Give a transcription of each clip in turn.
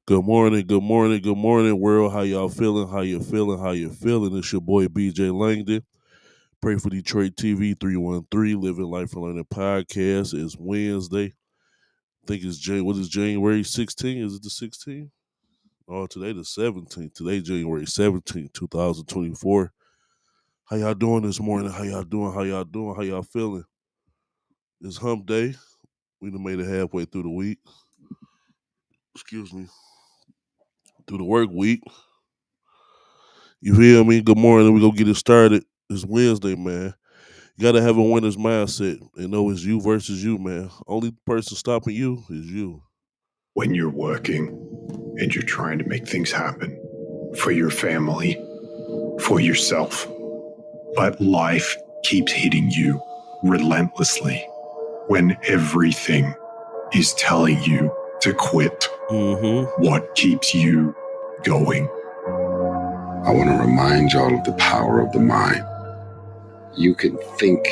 Good morning, world. How y'all feeling? How you feeling? How you feeling? It's your boy BJ Langdon. Pray for Detroit TV 313, Living Life and Learning Podcast. It's Wednesday. I think it's January 16th? Is it the 16th? Oh, today the 17th. Today, January 17th, 2024. How y'all doing this morning? How y'all doing? How y'all feeling? It's hump day. We done made it halfway through the week. Excuse me. Through the work week. You feel me? Good morning. We gonna get it started. It's Wednesday, man. You gotta have a winner's mindset and know it's you versus you, man. Only person stopping you is you. When you're working and you're trying to make things happen for your family, for yourself, but life keeps hitting you relentlessly when everything is telling you to quit. What keeps you going? I want to remind y'all of the power of the mind. You can think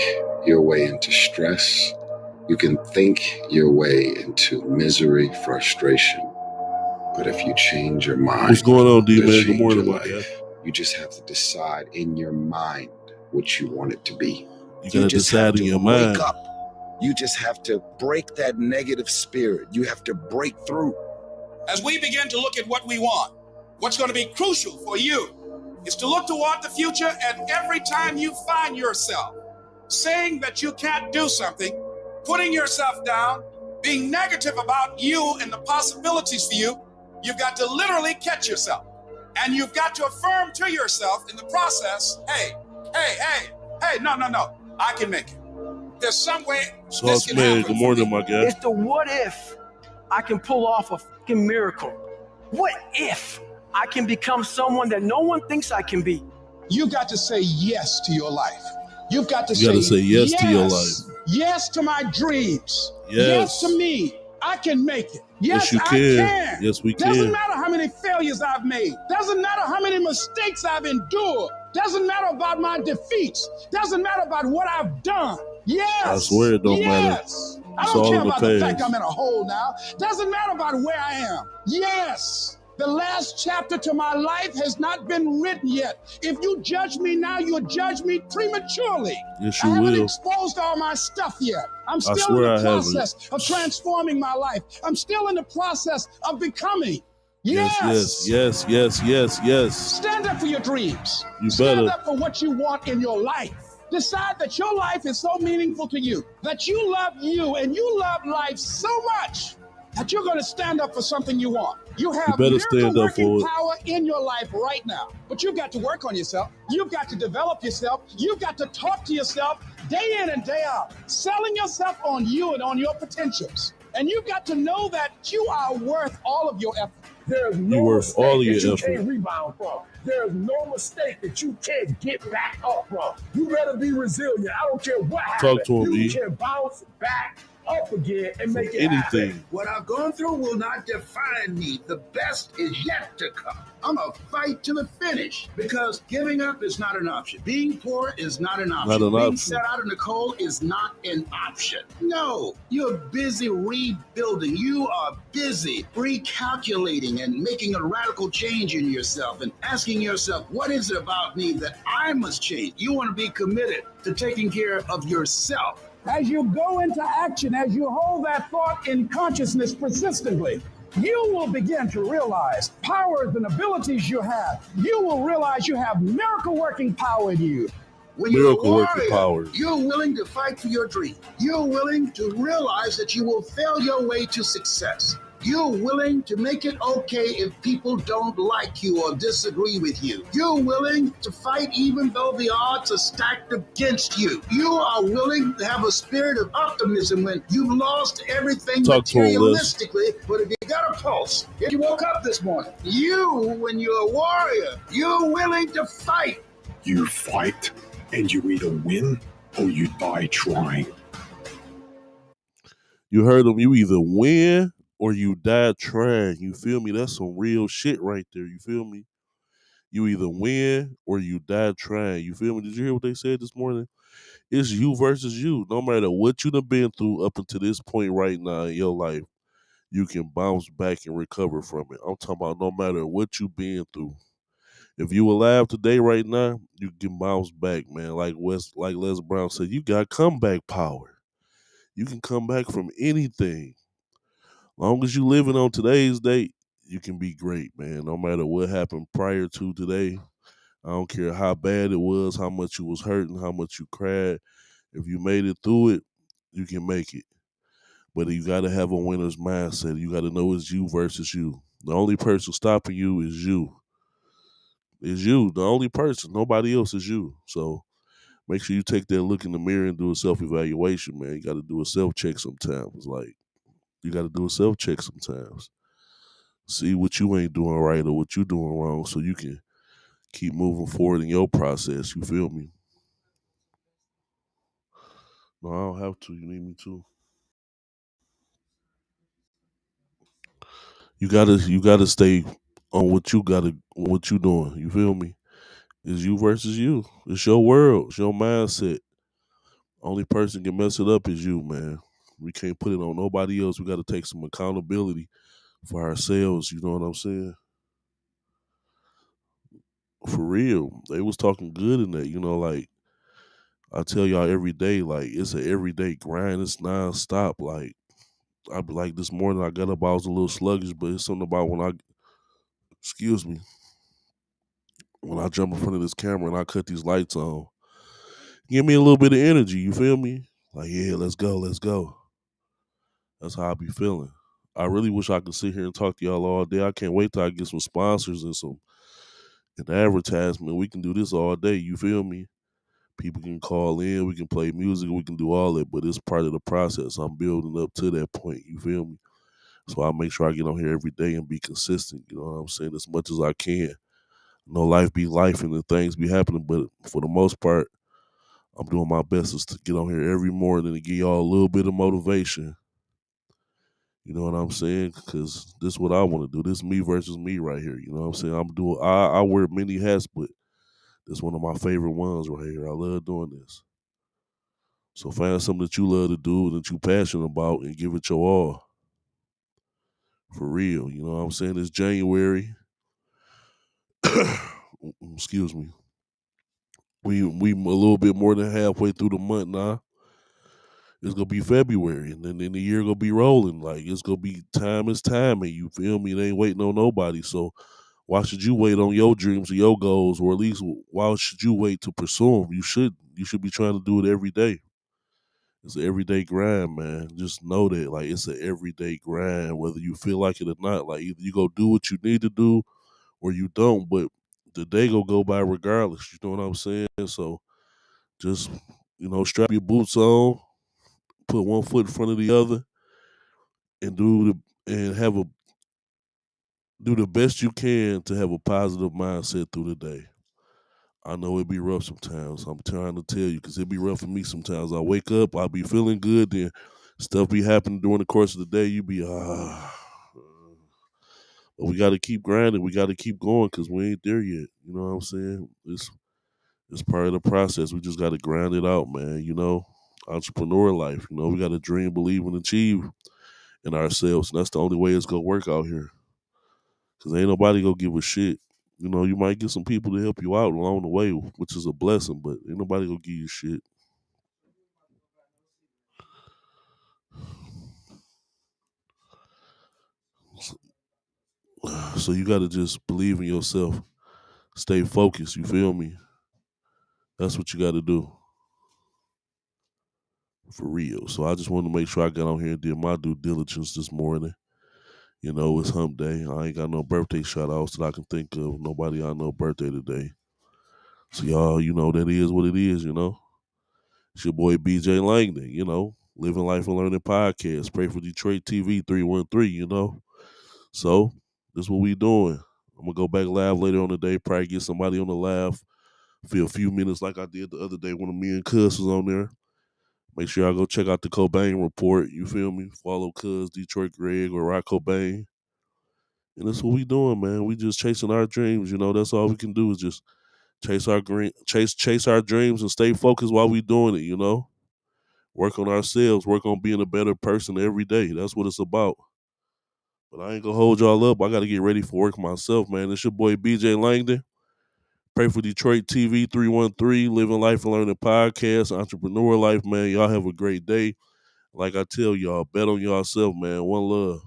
your way into stress. You can think your way into misery, frustration. But if you change your mind, what's going on, D-Man? Good morning, my guy. You just have to decide in your mind what you want it to be. You gotta decide in your mind. Wake up. You just have to break that negative spirit. You have to break through. As we begin to look at what we want, what's going to be crucial for you is to look toward the future, and every time you find yourself saying that you can't do something, putting yourself down, being negative about you and the possibilities for you, you've got to literally catch yourself. And you've got to affirm to yourself in the process, hey, no, I can make it. There's some way this can happen. Good morning, my guy. It's the what if I can pull off a fucking miracle. What if I can become someone that no one thinks I can be? You've got to say yes to your life. You've got to say yes to your life. Yes to my dreams. Yes to me. I can make it. Yes, you I can. can. Yes, we can. Doesn't matter how many failures I've made. Doesn't matter how many mistakes I've endured. Doesn't matter about my defeats. Doesn't matter about what I've done. Yes. I swear it don't matter. I don't care about the fact I'm in a hole now. Doesn't matter about where I am. Yes. The last chapter to my life has not been written yet. If you judge me now, you'll judge me prematurely. Yes, you I haven't will. exposed all my stuff yet. I'm still in the process of transforming my life. I'm still in the process of becoming. Yes. Stand up for your dreams. Stand up for what you want in your life. Decide that your life is so meaningful to you, that you love you and you love life so much that you're going to stand up for something you want. You have miracle-working power in your life right now, but you've got to work on yourself. You've got to develop yourself. You've got to talk to yourself day in and day out, selling yourself on you and on your potentials. And you've got to know that you are worth all of your effort. There's no mistake that you can't rebound from. There's no mistake that you can't get back up from. You better be resilient. I don't care what happens. Talk to him, you can bounce back up again and make it happen. What I've gone through will not define me. The best is yet to come. I'm going to fight to the finish because giving up is not an option. Being poor is not an option. Being set out in the cold is not an option. No, you're busy rebuilding. You are busy recalculating and making a radical change in yourself and asking yourself, what is it about me that I must change? You want to be committed to taking care of yourself. As you go into action, as you hold that thought in consciousness persistently, you will begin to realize powers and abilities you have. You will realize you have miracle-working power in you. When you're a warrior, you're willing to fight for your dream. You're willing to realize that you will fail your way to success. You're willing to make it okay if people don't like you or disagree with you. You're willing to fight even though the odds are stacked against you. You are willing to have a spirit of optimism when you've lost everything materialistically. But if you got a pulse, if you woke up this morning, when you're a warrior, you're willing to fight. You fight and you either win or you die trying. You heard him. You either win or you die trying. You feel me? That's some real shit right there. You feel me? You either win or you die trying. You feel me? Did you hear what they said this morning? It's you versus you. No matter what you done been through up until this point right now in your life, you can bounce back and recover from it. I'm talking about no matter what you've been through. If you alive today, right now, you can bounce back, man. Like Les Brown said, you got comeback power. You can come back from anything. Long as you living on today's date, you can be great, man. No matter what happened prior to today, I don't care how bad it was, how much you was hurting, how much you cried. If you made it through it, you can make it. But you got to have a winner's mindset. You got to know it's you versus you. The only person stopping you is you. It's you, the only person. Nobody else is you. So make sure you take that look in the mirror and do a self-evaluation, man. You got to do a self-check sometimes. Like, you got to do a self-check sometimes. See what you ain't doing right or what you doing wrong so you can keep moving forward in your process. You feel me? No, I don't have to. You need me to. You gotta stay on what you doing. You feel me? It's you versus you. It's your world. It's your mindset. Only person can mess it up is you, man. We can't put it on nobody else. We got to take some accountability for ourselves. You know what I'm saying? For real. They was talking good in that. You know, like, I tell y'all every day, like, it's an everyday grind. It's nonstop. Like, I be like, this morning I got up, I was a little sluggish, but it's something about when I jump in front of this camera and I cut these lights on, give me a little bit of energy, you feel me? Like, yeah, let's go. That's how I be feeling. I really wish I could sit here and talk to y'all all day. I can't wait till I get some sponsors and an advertisement. We can do this all day, you feel me? People can call in, we can play music, we can do all that, but it's part of the process. I'm building up to that point, you feel me? So I make sure I get on here every day and be consistent, you know what I'm saying, as much as I can. Life be life and the things be happening, but for the most part, I'm doing my best to get on here every morning and give y'all a little bit of motivation. You know what I'm saying? Because this is what I want to do. This is me versus me right here. You know what I'm saying? I wear many hats, but this is one of my favorite ones right here. I love doing this. So find something that you love to do, that you passionate about, and give it your all. For real. You know what I'm saying? It's January. Excuse me. We a little bit more than halfway through the month now. It's gonna be February, and then the year gonna be rolling. Like, it's gonna be time is timing. You feel me? It ain't waiting on nobody. So why should you wait on your dreams or your goals, or at least why should you wait to pursue them? You should be trying to do it every day. It's an everyday grind, man. Just know that, like, it's an everyday grind, whether you feel like it or not. Like, either you go do what you need to do, or you don't. But the day go by regardless. You know what I'm saying? So just, strap your boots on, put one foot in front of the other, and do the best you can to have a positive mindset through the day. I know it be rough sometimes. I'm trying to tell you, because it be rough for me sometimes. I wake up, I be feeling good, then stuff be happening during the course of the day. You be but we got to keep grinding. We got to keep going, because we ain't there yet. You know what I'm saying? It's part of the process. We just got to grind it out, man. Entrepreneur life. We got to dream, believe, and achieve in ourselves, and that's the only way it's gonna work out here. Because ain't nobody gonna give a shit. You might get some people to help you out along the way, which is a blessing, but ain't nobody gonna give you shit. So you gotta just believe in yourself. Stay focused, you feel me? That's what you gotta do. For real. So I just wanted to make sure I got on here and did my due diligence this morning. It's hump day. I ain't got no birthday shout outs that I can think of. Nobody I know birthday today. So y'all, that is what it is, It's your boy BJ Langdon, Living Life and Learning Podcast. Pray for Detroit TV 313, So this is what we doing. I'm gonna go back live later on the day, probably get somebody on the live for a few minutes like I did the other day when me and Cuz was on there. Make sure y'all go check out the Cobain Report, you feel me? Follow Cuz, Detroit Greg, or Rock Cobain. And that's what we doing, man. We just chasing our dreams, That's all we can do is just chase our dreams and stay focused while we doing it, Work on ourselves, work on being a better person every day. That's what it's about. But I ain't gonna hold y'all up. I gotta get ready for work myself, man. It's your boy BJ Langdon. Pray for Detroit TV 313, Living Life and Learning Podcast, Entrepreneur Life, man. Y'all have a great day. Like I tell y'all, bet on yourself, man. One love.